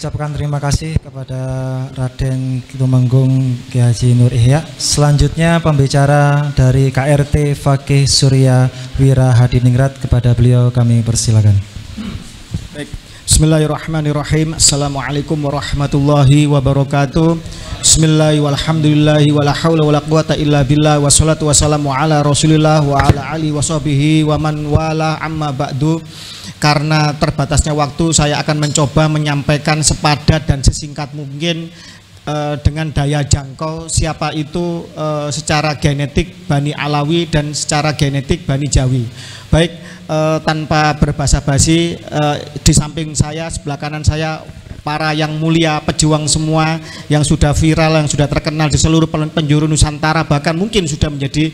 ucapkan terima kasih kepada Raden Tumenggung Kiai Haji Nur Ihya. Selanjutnya pembicara dari KRT Fakih Surya Wira Hadiningrat, kepada beliau kami persilakan. Baik. Bismillahirrahmanirrahim. Assalamualaikum warahmatullahi wabarakatuh. Bismillahirrahmanirrahim. Walhamdulillahi wala haula wala quwata illa billah, wassalatu wassalamu ala Rasulillah wa ala alihi washabihi wa man wala, amma ba'du. Karena terbatasnya waktu, saya akan mencoba menyampaikan sepadat dan sesingkat mungkin dengan daya jangkau siapa itu secara genetik Bani Alawi dan secara genetik Bani Jawi. Baik, tanpa berbasa-basi, di samping saya, sebelah kanan saya, para yang mulia, pejuang semua yang sudah viral, yang sudah terkenal di seluruh penjuru Nusantara, bahkan mungkin sudah menjadi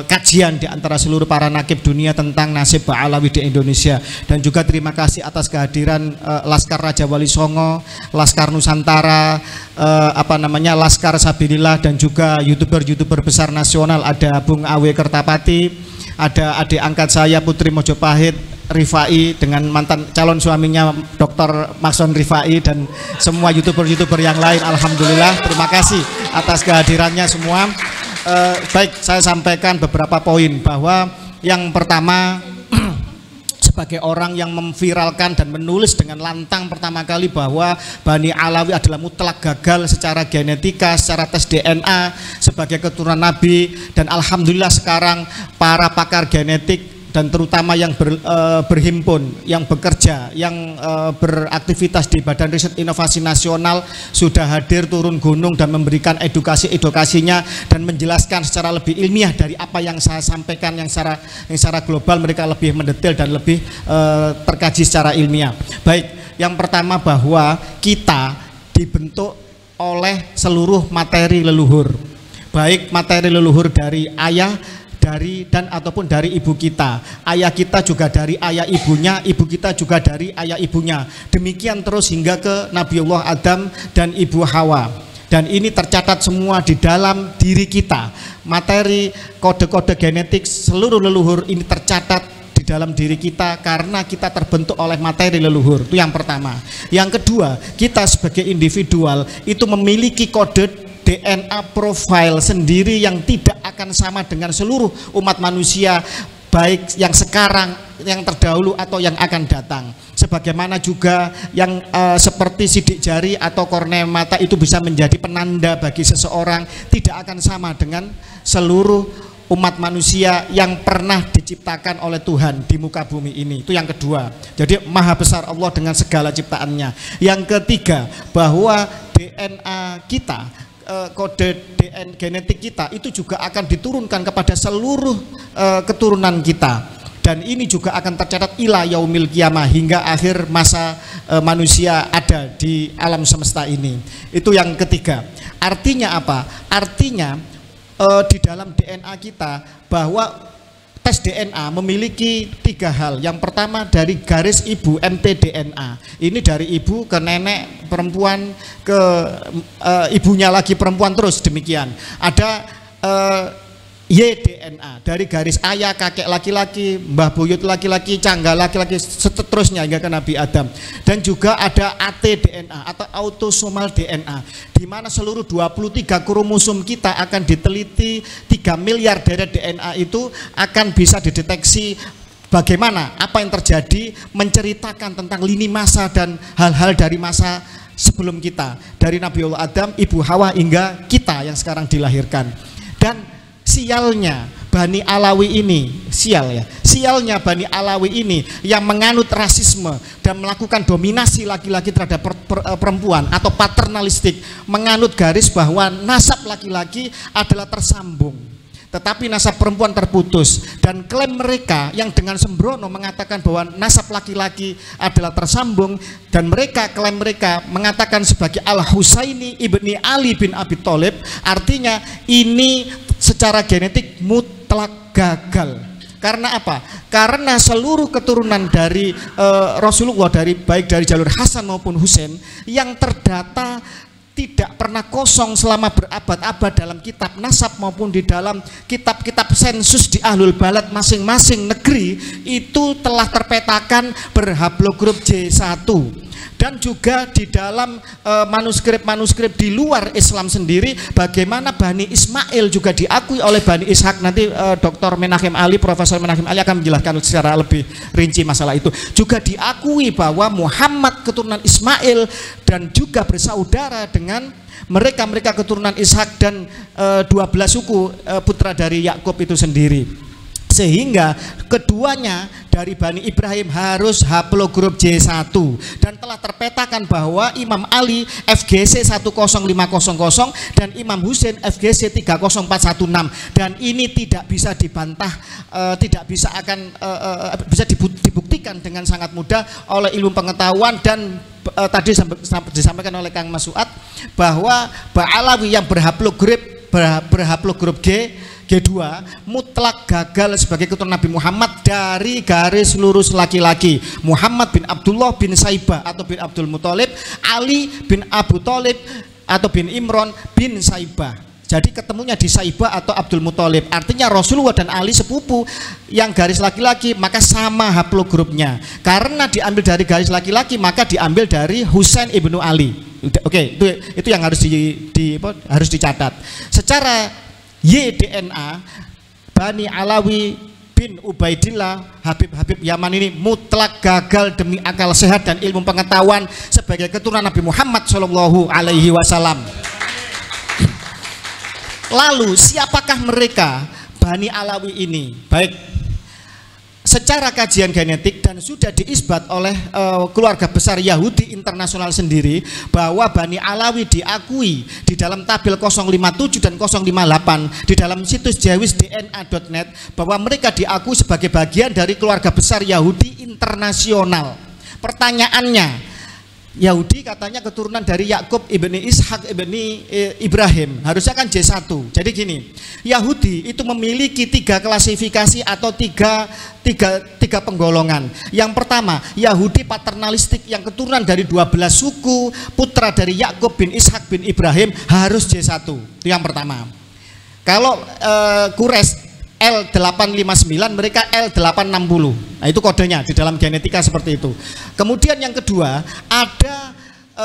kajian di antara seluruh para nakib dunia tentang nasib Ba'alawi di Indonesia. Dan juga terima kasih atas kehadiran Laskar Raja Wali Songo, Laskar Nusantara, Laskar Sabilillah, dan juga youtuber besar nasional. Ada Bung Awe Kertapati, ada adik angkat saya Putri Mojopahit Rifai dengan mantan calon suaminya Dr. Makson Rifai, dan semua youtuber yang lain. Alhamdulillah, terima kasih atas kehadirannya semua. Baik, saya sampaikan beberapa poin. Bahwa yang pertama, sebagai orang yang memviralkan dan menulis dengan lantang pertama kali bahwa Bani Alawi adalah mutlak gagal secara genetika, secara tes DNA sebagai keturunan Nabi. Dan alhamdulillah sekarang para pakar genetik dan terutama yang berhimpun, yang bekerja, yang beraktivitas di Badan Riset Inovasi Nasional sudah hadir turun gunung dan memberikan edukasinya dan menjelaskan secara lebih ilmiah dari apa yang saya sampaikan, yang secara global mereka lebih mendetail dan lebih terkaji secara ilmiah. Baik, yang pertama bahwa kita dibentuk oleh seluruh materi leluhur, baik materi leluhur dari ayah, ataupun dari ibu kita. Ayah kita juga dari ayah ibunya, ibu kita juga dari ayah ibunya. Demikian terus hingga ke Nabiullah Adam dan Ibu Hawa. Dan ini tercatat semua di dalam diri kita. Materi kode-kode genetik seluruh leluhur ini tercatat di dalam diri kita karena kita terbentuk oleh materi leluhur. Itu yang pertama. Yang kedua, kita sebagai individual itu memiliki kode DNA profile sendiri yang tidak akan sama dengan seluruh umat manusia, baik yang sekarang, yang terdahulu, atau yang akan datang. Sebagaimana juga yang seperti sidik jari atau kornea mata itu bisa menjadi penanda bagi seseorang, tidak akan sama dengan seluruh umat manusia yang pernah diciptakan oleh Tuhan di muka bumi ini. Itu yang kedua. Jadi maha besar Allah dengan segala ciptaannya. Yang ketiga, bahwa DNA kita, kode DNA genetik kita itu juga akan diturunkan kepada seluruh keturunan kita, dan ini juga akan tercatat ila yaumil qiyamah, hingga akhir masa manusia ada di alam semesta ini. Itu yang ketiga. Artinya apa? Artinya di dalam DNA kita bahwa tes DNA memiliki 3 hal. Yang pertama dari garis ibu, mtDNA. Ini dari ibu ke nenek perempuan, ke ibunya lagi perempuan, terus demikian. Ada YDNA dari garis ayah, kakek laki-laki, mbah buyut laki-laki, cangga laki-laki, seterusnya hingga ke Nabi Adam. Dan juga ada ATDNA atau autosomal DNA, di mana seluruh 23 kromosom kita akan diteliti. 3 miliar deret DNA itu akan bisa dideteksi bagaimana, apa yang terjadi, menceritakan tentang lini masa dan hal-hal dari masa sebelum kita, dari Nabiullah Adam, Ibu Hawa, hingga kita yang sekarang dilahirkan. Dan sialnya Bani Alawi ini, sialnya Bani Alawi ini yang menganut rasisme dan melakukan dominasi laki-laki terhadap perempuan atau paternalistik, menganut garis bahwa nasab laki-laki adalah tersambung, tetapi nasab perempuan terputus. Dan klaim mereka yang dengan sembrono mengatakan bahwa nasab laki-laki adalah tersambung, dan klaim mereka mengatakan sebagai Al-Husaini ibni Ali bin Abi Thalib, artinya ini secara genetik mutlak gagal. Karena apa? Karena seluruh keturunan dari Rasulullah, baik dari jalur Hasan maupun Husain, yang terdata tidak pernah kosong selama berabad-abad dalam kitab nasab maupun di dalam kitab-kitab sensus di ahlul balad masing-masing negeri, itu telah terpetakan berhaplogrup J1. Dan juga di dalam manuskrip-manuskrip di luar Islam sendiri, bagaimana Bani Ismail juga diakui oleh Bani Ishak. Nanti Dr. Menachem Ali, Profesor Menachem Ali akan menjelaskan secara lebih rinci masalah itu. Juga diakui bahwa Muhammad keturunan Ismail dan juga bersaudara dengan mereka keturunan Ishak dan 12 suku putra dari Yakub itu sendiri. Sehingga keduanya dari Bani Ibrahim harus haplogrup J1, dan telah terpetakan bahwa Imam Ali FGC 10500 dan Imam Husain FGC 30416, dan ini tidak bisa dibantah, tidak bisa bisa dibuktikan dengan sangat mudah oleh ilmu pengetahuan. Dan tadi disampaikan oleh Kang Mas Suad bahwa Ba'alawi yang berhaplogrup G2 mutlak gagal sebagai keturunan Nabi Muhammad dari garis lurus laki-laki. Muhammad bin Abdullah bin Saibah atau bin Abdul Muthalib, Ali bin Abu Thalib atau bin Imron bin Saibah. Jadi ketemunya di Saibah atau Abdul Muthalib. Artinya Rasulullah dan Ali sepupu yang garis laki-laki, maka sama haplogrupnya. Karena diambil dari garis laki-laki, maka diambil dari Husain ibnu Ali. Oke, itu yang harus harus dicatat. Secara YDNA, Bani Alawi bin Ubaidillah Habib Yaman ini mutlak gagal demi akal sehat dan ilmu pengetahuan sebagai keturunan Nabi Muhammad Shallallahu Alaihi Wasallam. Lalu siapakah mereka Bani Alawi ini? Baik, secara kajian genetik dan sudah diisbat oleh keluarga besar Yahudi internasional sendiri bahwa Bani Alawi diakui di dalam tabel 057 dan 058 di dalam situs jawisdna.net bahwa mereka diakui sebagai bagian dari keluarga besar Yahudi internasional. Pertanyaannya, Yahudi katanya keturunan dari Yakub ibni Ishak ibni Ibrahim, harusnya kan J1. Jadi gini, Yahudi itu memiliki 3 klasifikasi atau tiga penggolongan. Yang pertama, Yahudi paternalistik yang keturunan dari 12 suku putra dari Yakub bin Ishak bin Ibrahim harus J1. Itu yang pertama. Kalau Quraisy L859, mereka L860. Nah, itu kodenya di dalam genetika seperti itu. Kemudian yang kedua, ada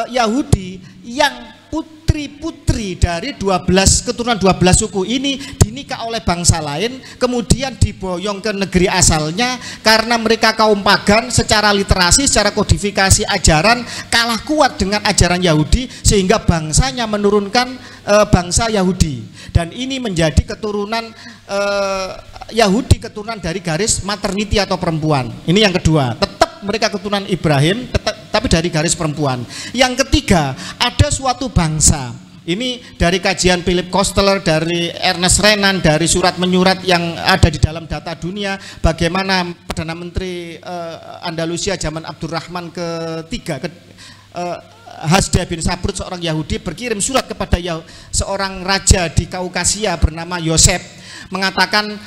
Yahudi yang putri-putri dari keturunan 12 suku ini dinikah oleh bangsa lain, kemudian diboyong ke negeri asalnya karena mereka kaum pagan, secara literasi, secara kodifikasi ajaran kalah kuat dengan ajaran Yahudi, sehingga bangsanya menurunkan bangsa Yahudi. Dan ini menjadi keturunan Yahudi, keturunan dari garis maternity atau perempuan. Ini yang kedua, tetap mereka keturunan Ibrahim, tapi dari garis perempuan. Yang ketiga, ada suatu bangsa. Ini dari kajian Philip Koestler, dari Ernest Renan, dari surat menyurat yang ada di dalam data dunia, bagaimana Perdana Menteri Andalusia zaman Abdurrahman ketiga, Hasda bin Sabrut, seorang Yahudi, berkirim surat kepada seorang raja di Kaukasia bernama Yosef, mengatakan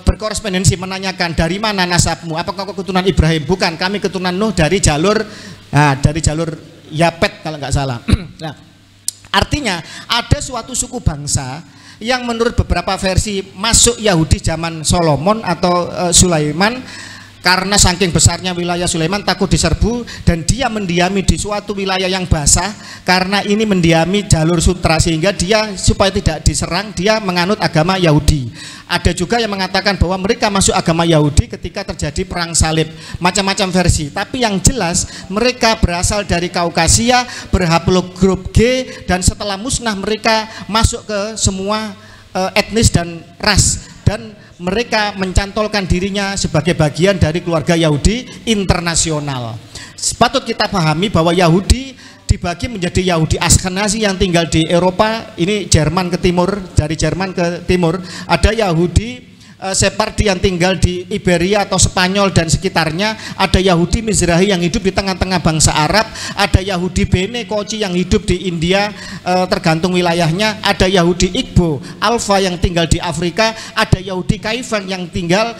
berkorespondensi, menanyakan dari mana nasabmu, apakah kau keturunan Ibrahim? Bukan, kami keturunan Nuh dari jalur Yapet kalau nggak salah. Nah, artinya ada suatu suku bangsa yang menurut beberapa versi masuk Yahudi zaman Solomon atau Sulaiman. Karena saking besarnya wilayah Sulaiman takut diserbu, dan dia mendiami di suatu wilayah yang basah karena ini mendiami jalur sutra, sehingga dia supaya tidak diserang dia menganut agama Yahudi. Ada juga yang mengatakan bahwa mereka masuk agama Yahudi ketika terjadi perang salib, macam-macam versi. Tapi yang jelas mereka berasal dari Kaukasia, berhaplogrup G, dan setelah musnah mereka masuk ke semua etnis dan ras, dan mereka mencantolkan dirinya sebagai bagian dari keluarga Yahudi internasional. Patut kita pahami bahwa Yahudi dibagi menjadi Yahudi Ashkenazi yang tinggal di Eropa, ini Jerman ke timur, dari Jerman ke timur. Ada Yahudi Separdi yang tinggal di Iberia atau Spanyol dan sekitarnya, ada Yahudi Mizrahi yang hidup di tengah-tengah bangsa Arab, ada Yahudi Bene Koci yang hidup di India, tergantung wilayahnya, ada Yahudi Igbo Alfa yang tinggal di Afrika, ada Yahudi Kaifeng yang tinggal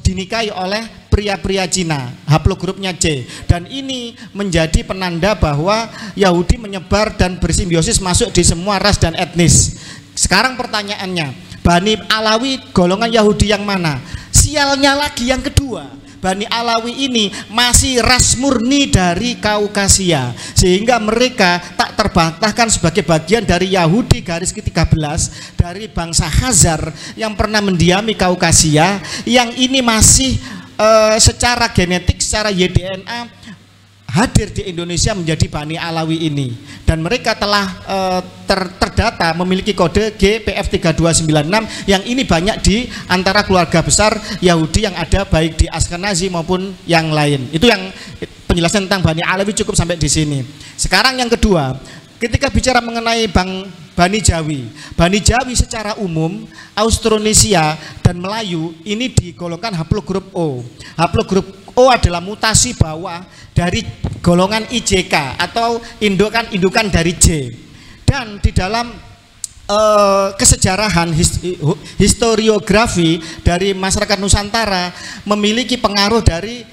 dinikahi oleh pria-pria Cina, haplogrupnya C. Dan ini menjadi penanda bahwa Yahudi menyebar dan bersimbiosis masuk di semua ras dan etnis. Sekarang pertanyaannya, Bani Alawi golongan Yahudi yang mana? Sialnya lagi yang kedua, Bani Alawi ini masih ras murni dari Kaukasia, sehingga mereka tak terbantahkan sebagai bagian dari Yahudi garis ke-13 dari bangsa Khazar yang pernah mendiami Kaukasia, yang ini masih secara genetik, secara YDNA hadir di Indonesia menjadi Bani Alawi ini, dan mereka telah terdata memiliki kode GPF3296 yang ini banyak di antara keluarga besar Yahudi yang ada baik di Ashkenazi maupun yang lain. Itu yang penjelasan tentang Bani Alawi cukup sampai di sini. Sekarang yang kedua, ketika bicara mengenai Bani Jawi secara umum Austronesia dan Melayu ini digolongkan haplogrup O. Haplogrup O adalah mutasi bawah dari golongan IJK atau indukan dari J. Dan di dalam kesejarahan historiografi dari masyarakat Nusantara memiliki pengaruh dari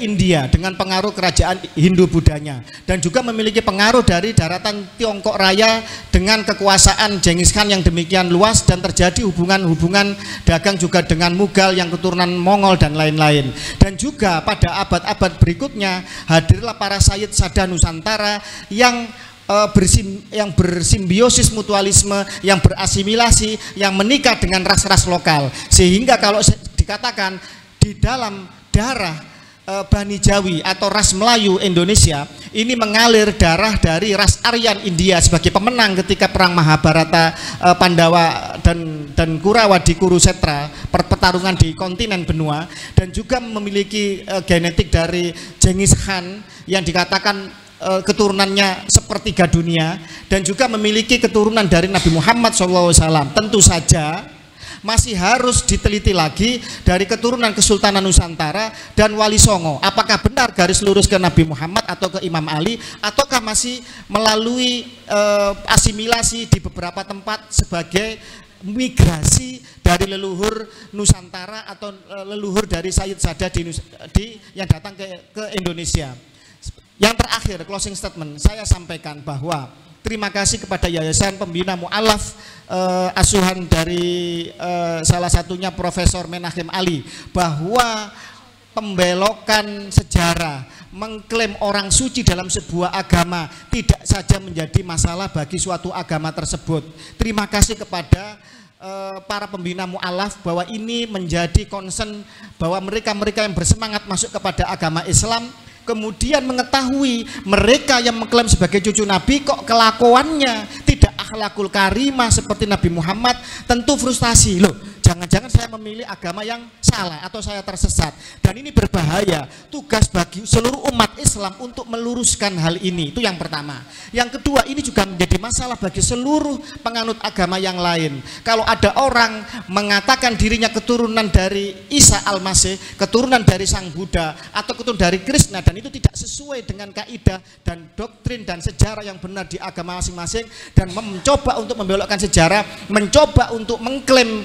India dengan pengaruh kerajaan Hindu-Budanya, dan juga memiliki pengaruh dari daratan Tiongkok Raya dengan kekuasaan Genghis Khan yang demikian luas, dan terjadi hubungan-hubungan dagang juga dengan Mughal yang keturunan Mongol dan lain-lain. Dan juga pada abad-abad berikutnya hadirlah para Sayyid Sada Nusantara yang bersimbiosis mutualisme, yang berasimilasi, yang menikah dengan ras-ras lokal, sehingga kalau dikatakan di dalam darah Bani Jawi atau ras Melayu Indonesia ini mengalir darah dari ras Aryan India sebagai pemenang ketika perang Mahabharata, Pandawa dan Kurawa di Kurusetra, pertarungan di kontinen benua, dan juga memiliki genetik dari Genghis Khan yang dikatakan keturunannya sepertiga dunia, dan juga memiliki keturunan dari Nabi Muhammad SAW. Tentu saja masih harus diteliti lagi dari keturunan Kesultanan Nusantara dan Wali Songo, apakah benar garis lurus ke Nabi Muhammad atau ke Imam Ali, ataukah masih melalui asimilasi di beberapa tempat sebagai migrasi dari leluhur Nusantara atau leluhur dari Sayyid Sada yang datang ke Indonesia. Yang terakhir, closing statement, saya sampaikan bahwa terima kasih kepada Yayasan Pembina Mu'alaf asuhan dari salah satunya Profesor Menachem Ali, bahwa pembelokan sejarah, mengklaim orang suci dalam sebuah agama tidak saja menjadi masalah bagi suatu agama tersebut. Terima kasih kepada para pembina mu'alaf bahwa ini menjadi concern bahwa mereka-mereka yang bersemangat masuk kepada agama Islam kemudian mengetahui mereka yang mengklaim sebagai cucu Nabi kok kelakuannya tidak akhlakul karimah seperti Nabi Muhammad, tentu frustasi. Loh, jangan-jangan saya memilih agama yang salah atau saya tersesat. Dan ini berbahaya. Tugas bagi seluruh umat Islam untuk meluruskan hal ini. Itu yang pertama. Yang kedua, ini juga menjadi masalah bagi seluruh penganut agama yang lain. Kalau ada orang mengatakan dirinya keturunan dari Isa Al-Masih, keturunan dari Sang Buddha, atau keturunan dari Krishna, dan itu tidak sesuai dengan kaidah dan doktrin dan sejarah yang benar di agama masing-masing, dan mencoba untuk membelokkan sejarah, mencoba untuk mengklaim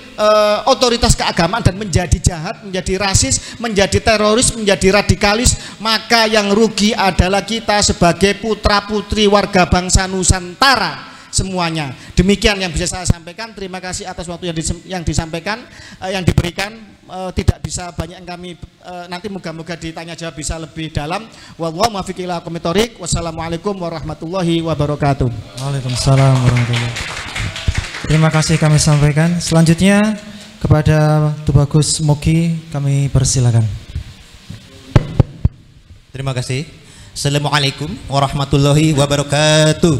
otoritas keagamaan dan menjadi jahat, menjadi rasis, menjadi teroris, menjadi radikalis, maka yang rugi adalah kita sebagai putra-putri warga bangsa Nusantara semuanya. Demikian yang bisa saya sampaikan. Terima kasih atas waktu yang disampaikan, yang diberikan. Tidak bisa banyak yang kami nanti moga-moga ditanya jawab bisa lebih dalam. Wallahu muwaffiq ila aqwamit thoriq. Wassalamualaikum warahmatullahi wabarakatuh. Waalaikumsalam warahmatullahi wabarakatuh. Terima kasih kami sampaikan. Selanjutnya kepada Tubagus Moki kami persilakan. Terima kasih. Assalamualaikum warahmatullahi wabarakatuh.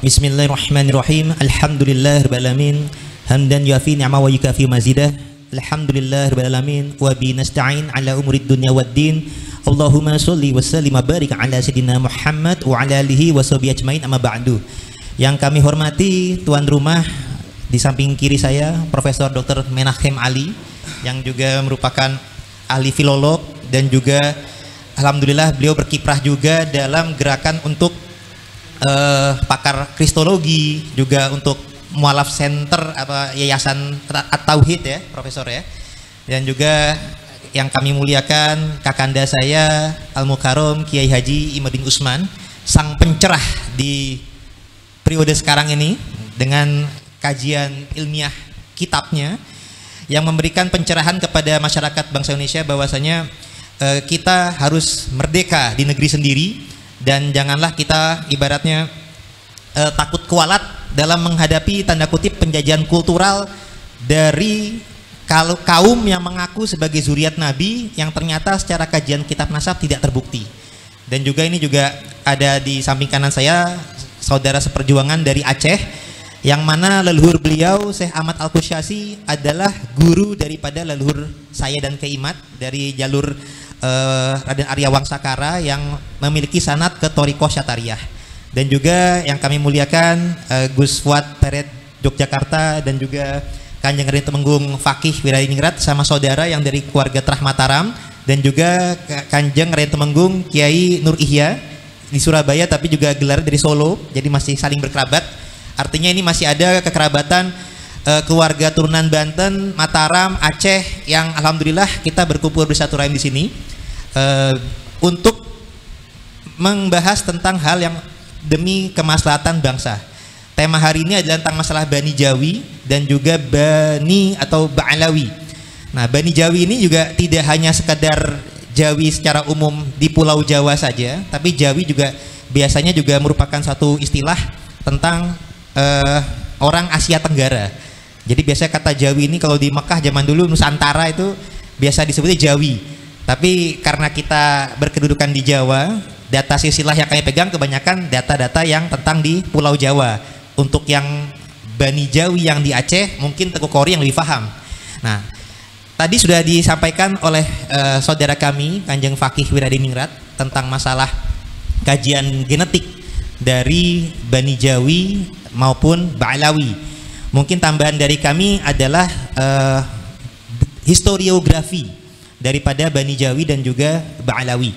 Bismillahirrahmanirrahim. Alhamdulillahirabbil alamin. Hamdan yuafi ni'ma wa yukafi mazidah. Alhamdulillahirabbil alamin wa bi nasta'in ala umurid dunya waddin. Allahumma sholli wa sallim wa barik ala sayyidina Muhammad wa ala alihi wa sahbihi ajmain, amma ba'du. Yang kami hormati tuan rumah di samping kiri saya Profesor Dr. Menachem Ali yang juga merupakan ahli filolog dan juga alhamdulillah beliau berkiprah juga dalam gerakan untuk pakar kristologi, juga untuk mualaf center apa yayasan At-Tauhid ya Profesor ya, dan juga yang kami muliakan kakanda saya Al-Mukarram Kiai Haji Imaddin Usman, sang pencerah di periode sekarang ini dengan kajian ilmiah kitabnya yang memberikan pencerahan kepada masyarakat bangsa Indonesia bahwasanya kita harus merdeka di negeri sendiri dan janganlah kita ibaratnya takut kualat dalam menghadapi tanda kutip penjajahan kultural dari kaum yang mengaku sebagai zuriat Nabi yang ternyata secara kajian kitab nasab tidak terbukti. Dan juga ini juga ada di samping kanan saya saudara seperjuangan dari Aceh yang mana leluhur beliau Syekh Ahmad Al-Kusyasi adalah guru daripada leluhur saya dan Keimat dari jalur Raden Arya Wangsakara yang memiliki sanad ke Thariqah Syatariyah. Dan juga yang kami muliakan Gus Fuad Peret Yogyakarta dan juga Kanjeng Raden Temenggung Fakih Wiradiningrat sama saudara yang dari keluarga Trah Mataram dan juga Kanjeng Raden Temenggung Kiai Nur Ihya di Surabaya tapi juga gelar dari Solo, jadi masih saling berkerabat. Artinya ini masih ada kekerabatan keluarga turunan Banten, Mataram, Aceh yang alhamdulillah kita berkumpul bersatu rahim di sini untuk membahas tentang hal yang demi kemaslahatan bangsa. Tema hari ini adalah tentang masalah Bani Jawi dan juga Bani atau Ba'alawi. Nah, Bani Jawi ini juga tidak hanya sekedar Jawi secara umum di Pulau Jawa saja, tapi Jawi juga biasanya juga merupakan satu istilah tentang orang Asia Tenggara. Jadi biasanya kata Jawi ini kalau di Mekah zaman dulu Nusantara itu biasa disebutnya Jawi. Tapi karena kita berkedudukan di Jawa, data silsilah yang kami pegang kebanyakan data-data yang tentang di Pulau Jawa. Untuk yang Bani Jawi yang di Aceh mungkin Teguh Kori yang lebih paham. Nah, tadi sudah disampaikan oleh saudara kami Kanjeng Fakih Wiradiningrat tentang masalah kajian genetik dari Bani Jawi maupun Ba'alawi. Mungkin tambahan dari kami adalah historiografi daripada Bani Jawi dan juga Ba'alawi.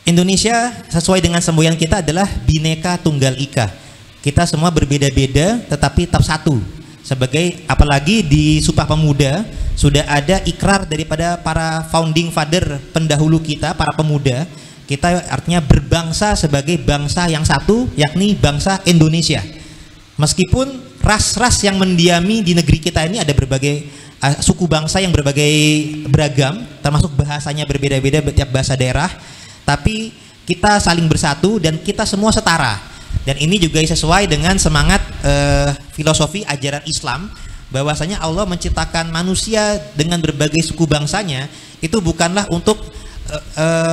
Indonesia sesuai dengan semboyan kita adalah Bhinneka Tunggal Ika. Kita semua berbeda-beda tetapi tetap satu. Sebagai apalagi di Sumpah Pemuda sudah ada ikrar daripada para founding father pendahulu kita, para pemuda. Kita artinya berbangsa sebagai bangsa yang satu, yakni bangsa Indonesia. Meskipun ras-ras yang mendiami di negeri kita ini ada berbagai suku bangsa yang beragam, termasuk bahasanya berbeda-beda tiap bahasa daerah, tapi kita saling bersatu dan kita semua setara. Dan ini juga sesuai dengan semangat filosofi ajaran Islam, bahwasanya Allah menciptakan manusia dengan berbagai suku bangsanya itu bukanlah untuk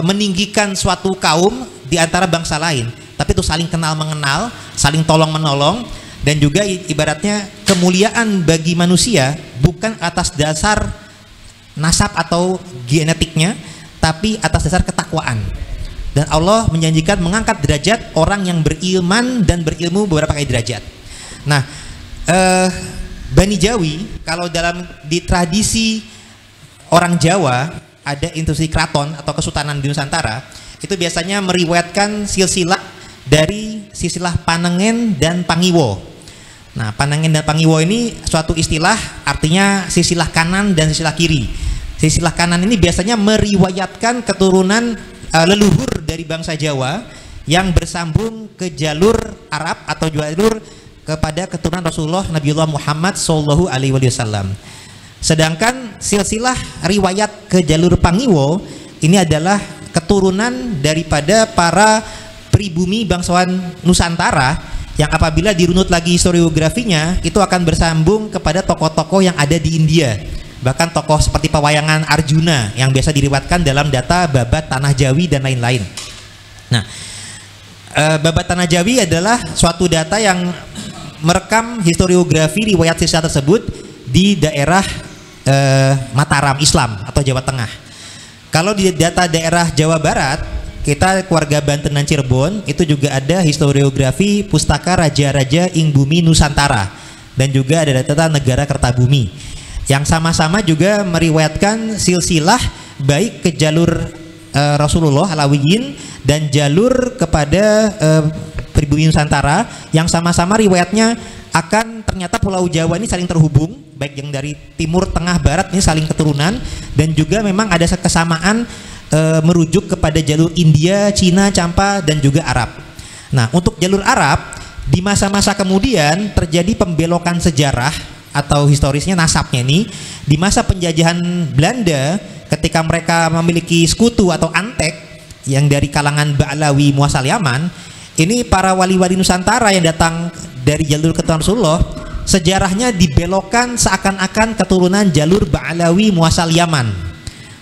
meninggikan suatu kaum di antara bangsa lain, tapi itu saling kenal mengenal, saling tolong menolong. Dan juga ibaratnya kemuliaan bagi manusia bukan atas dasar nasab atau genetiknya, tapi atas dasar ketakwaan. Dan Allah menjanjikan mengangkat derajat orang yang beriman dan berilmu beberapa kali derajat. Nah, Bani Jawi kalau di tradisi orang Jawa ada institusi keraton atau kesultanan di Nusantara, itu biasanya meriwayatkan silsilah dari silsilah Panengen dan Pangiwo. Nah, Panengen dan Pangiwo ini suatu istilah artinya silsilah kanan dan silsilah kiri. Silsilah kanan ini biasanya meriwayatkan keturunan leluhur dari bangsa Jawa yang bersambung ke jalur Arab atau jalur kepada keturunan Rasulullah Nabiullah Muhammad Sallallahu Alaihi Wasallam. Sedangkan silsilah riwayat ke jalur Pangiwo ini adalah keturunan daripada para pribumi bangsawan Nusantara yang apabila dirunut lagi historiografinya itu akan bersambung kepada tokoh-tokoh yang ada di India. Bahkan tokoh seperti pewayangan Arjuna yang biasa diriwayatkan dalam data Babat Tanah Jawi dan lain-lain. Nah, Babat Tanah Jawi adalah suatu data yang merekam historiografi riwayat silsilah tersebut di daerah Mataram Islam atau Jawa Tengah. Kalau di data daerah Jawa Barat, kita keluarga Banten dan Cirebon itu juga ada historiografi Pustaka Raja-Raja Ing Bumi Nusantara dan juga ada data Negara Kertabumi yang sama-sama juga meriwayatkan silsilah baik ke jalur Rasulullah Alawiyin dan jalur kepada pribumi Nusantara yang sama-sama riwayatnya akan ternyata Pulau Jawa ini saling terhubung, baik yang dari timur, tengah, barat ini saling keturunan dan juga memang ada kesamaan merujuk kepada jalur India, Cina, Campa dan juga Arab. Nah, untuk jalur Arab di masa-masa kemudian terjadi pembelokan sejarah atau historisnya nasabnya ini di masa penjajahan Belanda ketika mereka memiliki sekutu atau antek yang dari kalangan Ba'alawi muasal Yaman, ini para wali-wali Nusantara yang datang dari jalur keturunan Rasulullah sejarahnya dibelokkan seakan-akan keturunan jalur Ba'alawi muasal Yaman.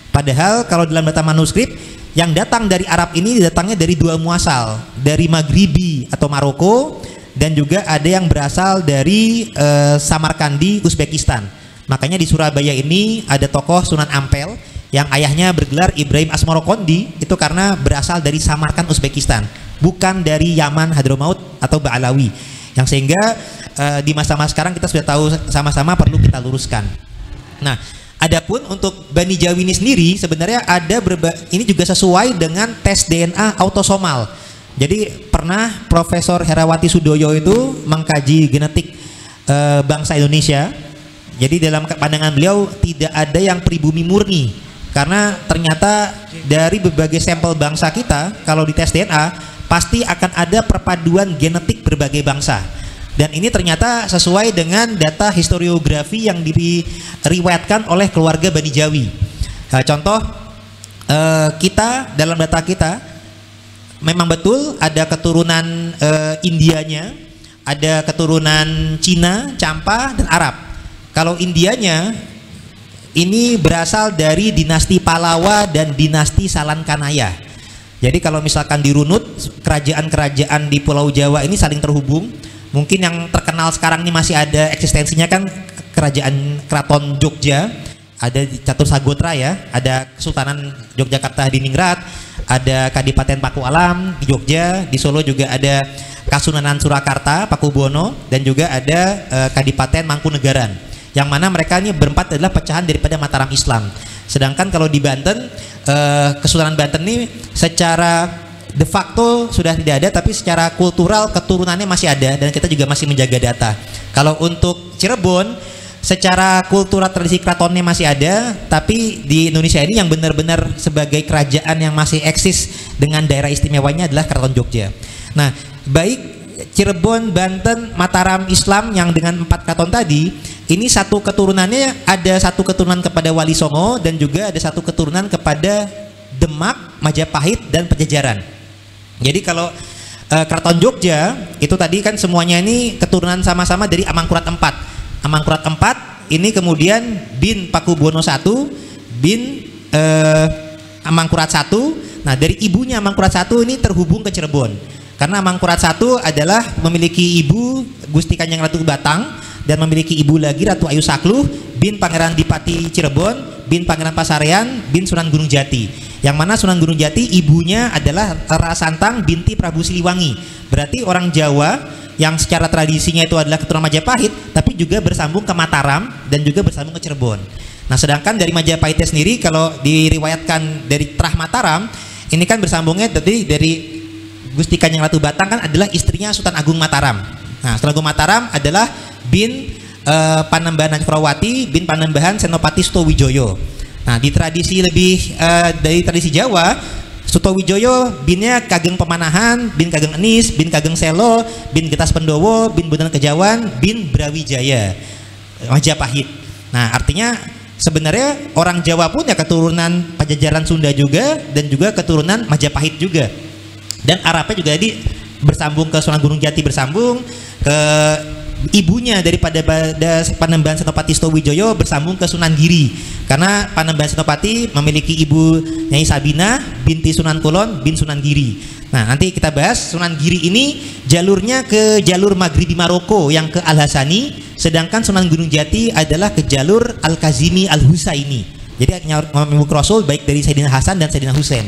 Padahal kalau dalam data manuskrip yang datang dari Arab ini datangnya dari dua muasal, dari Maghribi atau Maroko, dan juga ada yang berasal dari Samarkandi, Uzbekistan. Makanya di Surabaya ini ada tokoh Sunan Ampel yang ayahnya bergelar Ibrahim Asmarokondi, itu karena berasal dari Samarkand, Uzbekistan, bukan dari Yaman, Hadramaut atau Ba'alawi. Yang sehingga di masa-masa sekarang kita sudah tahu sama-sama perlu kita luruskan. Nah, adapun untuk Bani Jawi ini sendiri sebenarnya ada ini juga sesuai dengan tes DNA autosomal. Jadi pernah Profesor Herawati Sudoyo itu mengkaji genetik bangsa Indonesia. Jadi dalam pandangan beliau tidak ada yang pribumi murni, karena ternyata dari berbagai sampel bangsa kita kalau dites DNA pasti akan ada perpaduan genetik berbagai bangsa. Dan ini ternyata sesuai dengan data historiografi yang diriwayatkan oleh keluarga Bani Jawi. Nah, contoh kita dalam data kita memang betul ada keturunan Indianya, ada keturunan Cina, Campa, dan Arab. Kalau Indianya ini berasal dari dinasti Palawa dan dinasti Salankanaya. Jadi kalau misalkan dirunut, kerajaan-kerajaan di Pulau Jawa ini saling terhubung. Mungkin yang terkenal sekarang ini masih ada eksistensinya kan kerajaan Keraton Jogja, ada Catur Sagotra ya, ada Kesultanan Yogyakarta Hadiningrat, ada Kadipaten Paku Alam di Jogja, di Solo juga ada Kasunanan Surakarta, Pakubono, dan juga ada Kadipaten Mangkunegaran, yang mana mereka ini berempat adalah pecahan daripada Mataram Islam. Sedangkan kalau di Banten, Kesultanan Banten ini secara de facto sudah tidak ada, tapi secara kultural keturunannya masih ada dan kita juga masih menjaga data. Kalau untuk Cirebon, secara kultural tradisi keratonnya masih ada, tapi di Indonesia ini yang benar-benar sebagai kerajaan yang masih eksis dengan daerah istimewanya adalah Keraton Jogja. Nah, baik Cirebon, Banten, Mataram Islam yang dengan 4 keraton tadi, ini satu keturunannya ada satu keturunan kepada Wali Songo dan juga ada satu keturunan kepada Demak, Majapahit, dan Pajajaran. Jadi kalau Keraton Jogja itu tadi kan semuanya ini keturunan sama-sama dari Amangkurat IV. Amangkurat IV ini kemudian bin Pakubono I, bin Amangkurat I. Nah, dari ibunya Amangkurat I ini terhubung ke Cirebon. Karena Amangkurat I adalah memiliki ibu Gusti Kanjeng Ratu Batang dan memiliki ibu lagi Ratu Ayu Sakluh bin Pangeran Dipati Cirebon, bin Pangeran Pasarean, bin Sunan Gunung Jati. Yang mana Sunan Gunung Jati ibunya adalah Rara Santang binti Prabu Siliwangi. Berarti orang Jawa yang secara tradisinya itu adalah keturunan Majapahit, tapi juga bersambung ke Mataram dan juga bersambung ke Cirebon. Nah, sedangkan dari Majapahitnya sendiri kalau diriwayatkan dari Trah Mataram, ini kan bersambungnya dari Gusti Kanjeng Ratu Batang kan adalah istrinya Sultan Agung Mataram. Nah, Sultan Agung Mataram adalah bin Panembahan Najprawati bin Panembahan Senopati Sutowijoyo. Nah, di tradisi lebih dari tradisi Jawa, Sutowijoyo binnya Kageng Pemanahan, bin Kageng Enis, bin Kageng Selo, bin Getas Pendowo, bin Bondan Kejawan, bin Brawijaya, Majapahit. Nah, artinya sebenarnya orang Jawa pun ya keturunan Pajajaran Sunda juga dan juga keturunan Majapahit juga. Dan Arabnya juga jadi bersambung ke Sunan Gunung Jati, bersambung ke ibunya daripada Panembahan Senopati Sutowijoyo bersambung ke Sunan Giri, karena Panembahan Senopati memiliki ibu Nyai Sabina binti Sunan Kulon bin Sunan Giri. Nah, nanti kita bahas Sunan Giri ini jalurnya ke jalur Maghribi Maroko yang ke Al-Hasani, sedangkan Sunan Gunung Jati adalah ke jalur Al-Kazimi Al-Husaini. Jadi memiliki Rasul baik dari Sayyidina Hasan dan Sayyidina Husain.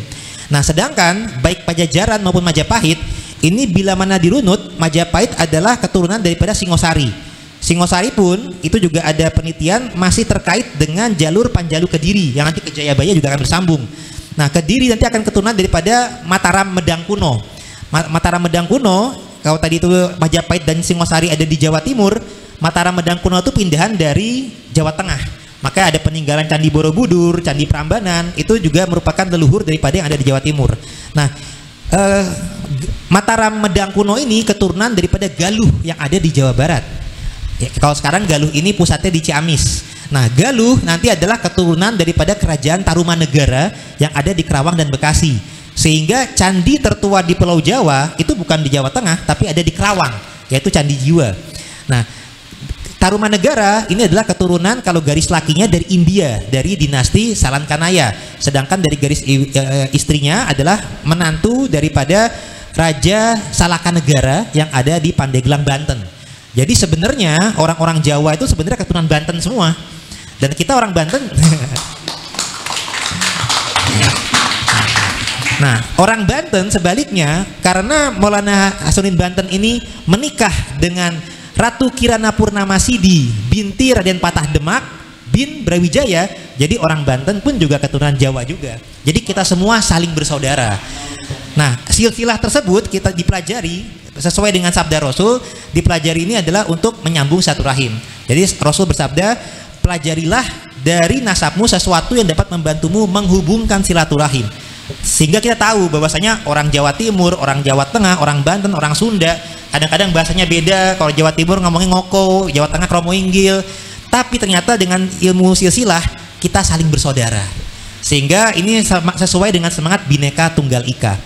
Nah, sedangkan baik Pajajaran maupun Majapahit ini bila mana dirunut, Majapahit adalah keturunan daripada Singosari. Singosari pun itu juga ada penelitian masih terkait dengan jalur Panjalu Kediri yang nanti ke Jayabaya juga akan bersambung. Nah, Kediri nanti akan keturunan daripada Mataram Medang kuno. Mataram Medang kuno, kalau tadi itu Majapahit dan Singosari ada di Jawa Timur, Mataram Medang kuno itu pindahan dari Jawa Tengah. Maka ada peninggalan Candi Borobudur, Candi Prambanan, itu juga merupakan leluhur daripada yang ada di Jawa Timur. Nah, Mataram Medang kuno ini keturunan daripada Galuh yang ada di Jawa Barat. Ya, kalau sekarang Galuh ini pusatnya di Ciamis. Nah, Galuh nanti adalah keturunan daripada kerajaan Tarumanegara yang ada di Kerawang dan Bekasi. Sehingga candi tertua di Pulau Jawa itu bukan di Jawa Tengah, tapi ada di Kerawang, yaitu Candi Jiwa. Nah, Tarumanegara ini adalah keturunan kalau garis lakinya dari India, dari dinasti Salankanaya. Sedangkan dari garis istrinya adalah menantu daripada Raja Salakanegara yang ada di Pandeglang, Banten. Jadi sebenarnya orang-orang Jawa itu sebenarnya keturunan Banten semua. Dan kita orang Banten. Nah, orang Banten sebaliknya, karena Maulana Hasanuddin Banten ini menikah dengan Ratu Kirana Purnamasidi binti Raden Patah Demak bin Brawijaya, jadi orang Banten pun juga keturunan Jawa juga. Jadi kita semua saling bersaudara. Nah, silsilah tersebut kita dipelajari sesuai dengan sabda Rasul. Dipelajari ini adalah untuk menyambung satu rahim. Jadi Rasul bersabda, pelajarilah dari nasabmu sesuatu yang dapat membantumu menghubungkan silaturahim. Sehingga kita tahu bahwasanya orang Jawa Timur, orang Jawa Tengah, orang Banten, orang Sunda kadang-kadang bahasanya beda. Kalau Jawa Timur ngomongin ngoko, Jawa Tengah kromo inggil. Tapi ternyata dengan ilmu silsilah kita saling bersaudara. Sehingga ini sesuai dengan semangat Bhinneka Tunggal Ika.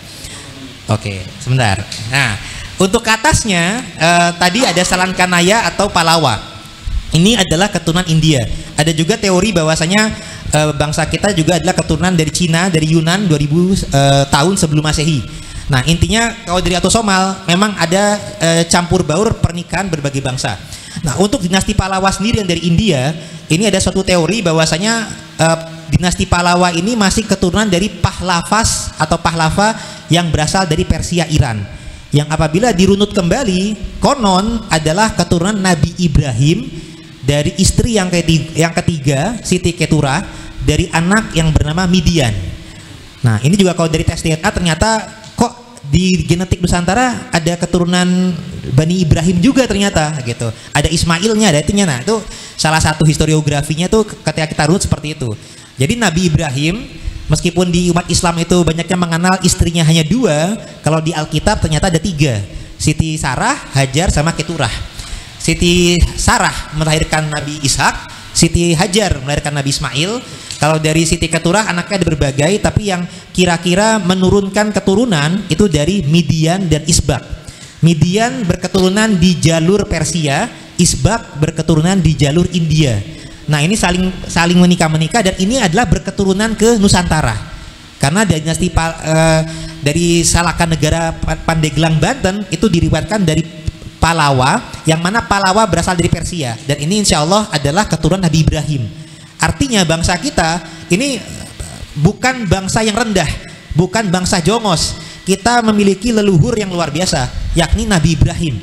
Oke, sebentar. Nah, untuk ke atasnya tadi ada Salankanaya atau Palawa. Ini adalah keturunan India. Ada juga teori bahwasanya bangsa kita juga adalah keturunan dari Cina, dari Yunan 2000 tahun sebelum Masehi. Nah, intinya kalau dari Autosomal memang ada campur baur pernikahan berbagai bangsa. Nah, untuk dinasti Palawa sendiri yang dari India, ini ada suatu teori bahwasanya dinasti Palawa ini masih keturunan dari Pahlavas atau Pahlava yang berasal dari Persia, Iran. Yang apabila dirunut kembali, konon adalah keturunan Nabi Ibrahim dari istri yang ketiga, Siti Keturah, dari anak yang bernama Midian. Nah, ini juga kalau dari tes DNA ternyata kok di genetik Nusantara ada keturunan Bani Ibrahim juga ternyata gitu. Ada Ismailnya, ada itunya. Nah, itu salah satu historiografinya tuh ketika kita runut seperti itu. Jadi Nabi Ibrahim, meskipun di umat Islam itu banyaknya mengenal istrinya hanya 2, kalau di Alkitab ternyata ada 3, Siti Sarah, Hajar, sama Keturah. Siti Sarah melahirkan Nabi Ishak, Siti Hajar melahirkan Nabi Ismail. Kalau dari Siti Keturah anaknya ada berbagai, tapi yang kira-kira menurunkan keturunan itu dari Midian dan Isbak. Midian berketurunan di jalur Persia, Isbak berketurunan di jalur India. Nah, ini saling menikah dan ini adalah berketurunan ke Nusantara. Karena dinasti dari Salakanegara Pandeglang, Banten itu diriwayatkan dari Palawa, yang mana Palawa berasal dari Persia, dan ini insya Allah adalah keturunan Nabi Ibrahim. Artinya bangsa kita ini bukan bangsa yang rendah, bukan bangsa jongos. Kita memiliki leluhur yang luar biasa, yakni Nabi Ibrahim.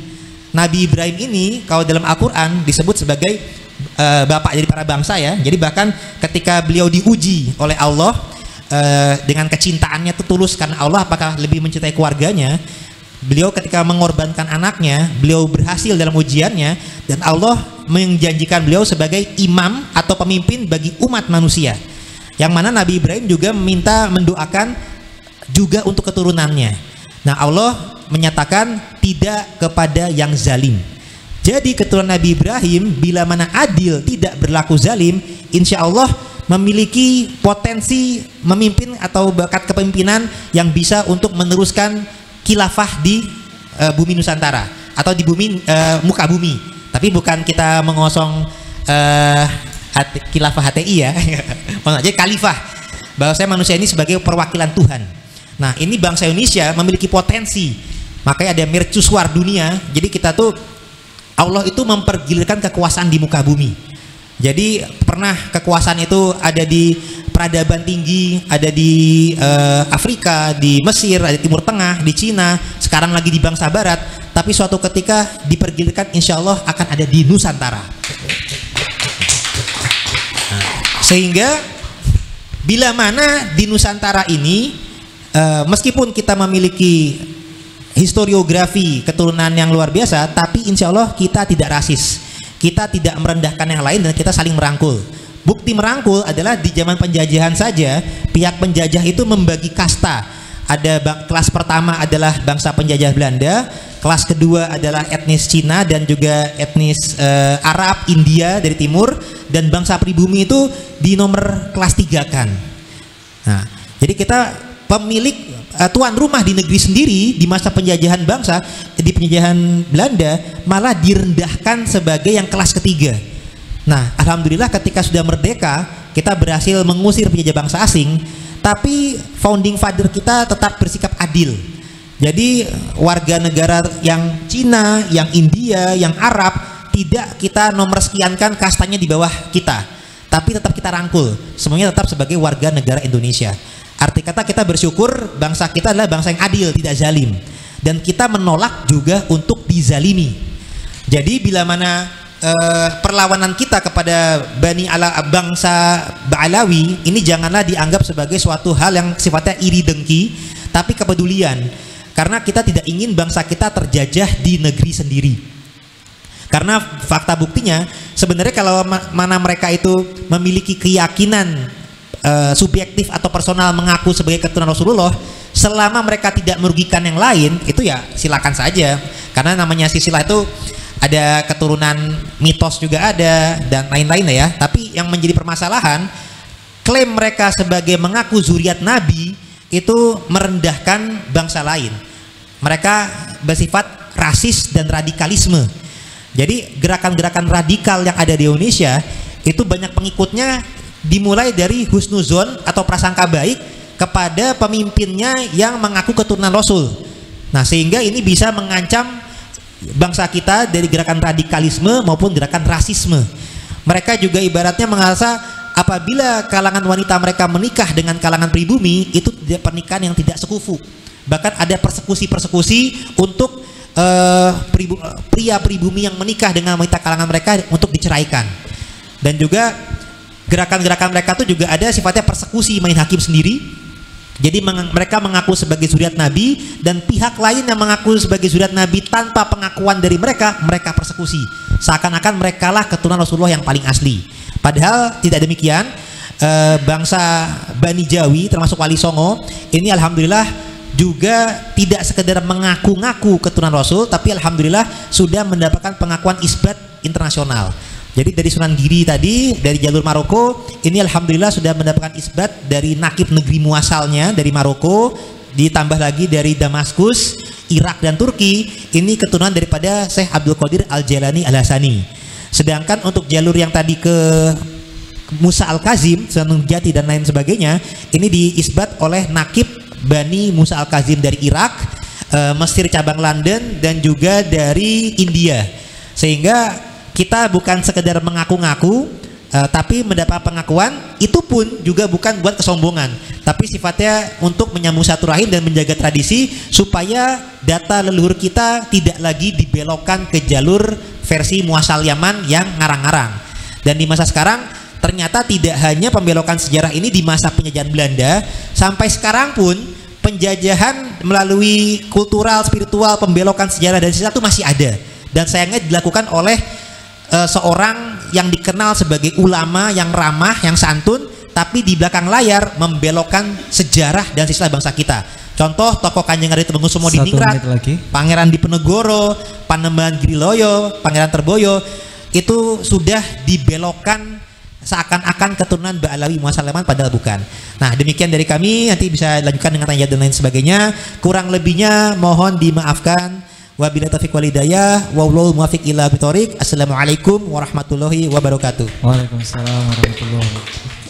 Nabi Ibrahim ini kalau dalam Al-Quran disebut sebagai bapak dari para bangsa ya. Jadi bahkan ketika beliau diuji oleh Allah dengan kecintaannya itu tulus karena Allah, apakah lebih mencintai keluarganya, beliau ketika mengorbankan anaknya, beliau berhasil dalam ujiannya, dan Allah menjanjikan beliau sebagai imam atau pemimpin bagi umat manusia. Yang mana Nabi Ibrahim juga mendoakan juga untuk keturunannya. Nah, Allah menyatakan tidak kepada yang zalim. Jadi keturunan Nabi Ibrahim bila mana adil, tidak berlaku zalim, insya Allah memiliki potensi memimpin atau bakat kepemimpinan yang bisa untuk meneruskan khilafah di bumi Nusantara atau di bumi muka bumi. Tapi bukan kita mengosong khilafah HTI ya. Jadi khalifah, bahwa saya manusia ini sebagai perwakilan Tuhan. Nah, ini bangsa Indonesia memiliki potensi, makanya ada mercusuar dunia. Jadi kita tuh, Allah itu mempergilirkan kekuasaan di muka bumi. Jadi pernah kekuasaan itu ada di peradaban tinggi, ada di Afrika, di Mesir, ada di Timur Tengah, di Cina, sekarang lagi di bangsa Barat. Tapi suatu ketika dipergilirkan, insya Allah akan ada di Nusantara. Nah, sehingga bila mana di Nusantara ini, meskipun kita memiliki historiografi keturunan yang luar biasa, tapi insya Allah kita tidak rasis, kita tidak merendahkan yang lain, dan kita saling merangkul. Bukti merangkul adalah di zaman penjajahan saja, pihak penjajah itu membagi kasta. Ada kelas pertama adalah bangsa penjajah Belanda, kelas kedua adalah etnis Cina dan juga etnis Arab, India dari timur, dan bangsa pribumi itu di nomor kelas 3 kan. Nah, jadi kita pemilik tuan rumah di negeri sendiri di masa penjajahan bangsa, di penjajahan Belanda malah direndahkan sebagai yang kelas ketiga. Nah, alhamdulillah ketika sudah merdeka kita berhasil mengusir penjajah bangsa asing, tapi founding father kita tetap bersikap adil. Jadi warga negara yang Cina, yang India, yang Arab tidak kita nomor sekiankan kastanya di bawah kita, tapi tetap kita rangkul, semuanya tetap sebagai warga negara Indonesia. Arti kata kita bersyukur bangsa kita adalah bangsa yang adil, tidak zalim, dan kita menolak juga untuk dizalimi. Jadi bila mana perlawanan kita kepada bangsa Ba'alawi ini janganlah dianggap sebagai suatu hal yang sifatnya iri dengki, tapi kepedulian. Karena kita tidak ingin bangsa kita terjajah di negeri sendiri. Karena fakta buktinya sebenarnya kalau mana mereka itu memiliki keyakinan subjektif atau personal mengaku sebagai keturunan Rasulullah, selama mereka tidak merugikan yang lain, itu ya silakan saja. Karena namanya silsilah itu ada keturunan mitos juga ada dan lain-lain ya. Tapi yang menjadi permasalahan, klaim mereka sebagai mengaku zuriat Nabi itu merendahkan bangsa lain. Mereka bersifat rasis dan radikalisme. Jadi gerakan-gerakan radikal yang ada di Indonesia itu banyak pengikutnya dimulai dari husnuzon atau prasangka baik kepada pemimpinnya yang mengaku keturunan Rasul. Nah, sehingga ini bisa mengancam bangsa kita dari gerakan radikalisme maupun gerakan rasisme. Mereka juga ibaratnya merasa apabila kalangan wanita mereka menikah dengan kalangan pribumi, itu tidak pernikahan yang tidak sekufu. Bahkan ada persekusi-persekusi untuk pria pribumi yang menikah dengan wanita kalangan mereka untuk diceraikan. Dan juga gerakan-gerakan mereka itu juga ada sifatnya persekusi main hakim sendiri. Jadi mereka mengaku sebagai zuriat Nabi, dan pihak lain yang mengaku sebagai zuriat Nabi tanpa pengakuan dari mereka, mereka persekusi. Seakan-akan mereka lah keturunan Rasulullah yang paling asli. Padahal tidak demikian. Bangsa Bani Jawi termasuk Wali Songo ini alhamdulillah juga tidak sekedar mengaku-ngaku keturunan Rasul, tapi alhamdulillah sudah mendapatkan pengakuan isbat internasional. Jadi dari Sunan Giri tadi, dari jalur Maroko, ini alhamdulillah sudah mendapatkan isbat dari nakib negeri muasalnya dari Maroko, ditambah lagi dari Damaskus, Irak dan Turki. Ini keturunan daripada Syekh Abdul Qadir Al-Jailani Al-Hasani. Sedangkan untuk jalur yang tadi ke Musa Al-Kazim, Sunan Jati dan lain sebagainya, ini diisbat oleh nakib Bani Musa Al-Kazim dari Irak, Mesir cabang London, dan juga dari India. Sehingga kita bukan sekedar mengaku-ngaku, tapi mendapat pengakuan itu pun juga bukan buat kesombongan, tapi sifatnya untuk menyambung silaturahim dan menjaga tradisi supaya data leluhur kita tidak lagi dibelokkan ke jalur versi muasal Yaman yang ngarang-ngarang. Dan di masa sekarang ternyata tidak hanya pembelokan sejarah ini di masa penjajahan Belanda, sampai sekarang pun penjajahan melalui kultural, spiritual, pembelokan sejarah dan sejarah itu masih ada, dan sayangnya dilakukan oleh seorang yang dikenal sebagai ulama yang ramah, yang santun, tapi di belakang layar membelokkan sejarah dan sisa bangsa kita. Contoh tokoh Kanjeng Ratu Temengkusumo di Ningrat, Pangeran Diponegoro, Panembahan Giriloyo, Pangeran Terboyo, itu sudah dibelokkan seakan-akan keturunan Ba'alawi Muasalaman, padahal bukan. Nah, demikian dari kami, nanti bisa dilanjutkan dengan tanya dan lain sebagainya. Kurang lebihnya mohon dimaafkan. Wabillahi taufiq wal hidayah, wallahu muwaffiq ila bitoriq. Assalamualaikum warahmatullahi wabarakatuh. Waalaikumsalam warahmatullahi wabarakatuh.